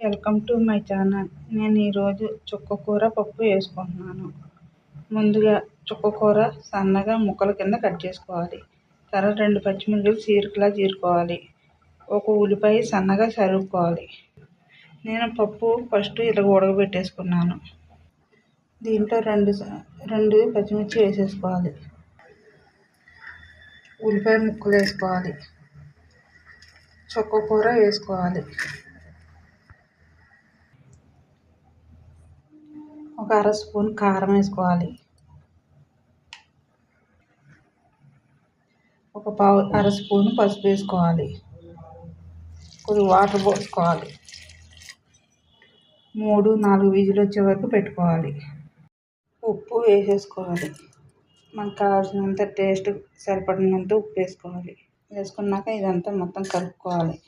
Welcome to my channel. నేను ఈరోజు చుక్కకూర పప్పు వేసుకుంటున్నాను. ముందుగా చుక్కకూర సన్నగా ముక్కల కింద కట్ చేసుకోవాలి. తర్వాత 2 పచ్చిమిరపకాయలు చీరికలా చీరుకోవాలి. ఒక ఉల్లిపాయ సన్నగా తరుక్కోవాలి. నేను పప్పు ఫస్ట్ ఇలా ఉడకబెట్టేసుకున్నాను. దీంట్లో రెండు పచ్చిమిర్చి వేసేసుకోవాలి. ఉల్లిపాయ ముక్కలు వేసుకోవాలి. చుక్కకూర వేసుకోవాలి. ఒక అర స్పూన్ కారం వేసుకోవాలి. అర స్పూన్ పసుపు వేసుకోవాలి. కొద్దిగా వాటర్ పోసుకోవాలి. 3-4 విజిల్ వచ్చే వరకు పెట్టుకోవాలి. ఉప్పు వేసేసుకోవాలి. మనకు కావాల్సినంత టేస్ట్ సరిపడినంత ఉప్పు వేసుకోవాలి. వేసుకున్నాక ఇదంతా మొత్తం కలుపుకోవాలి.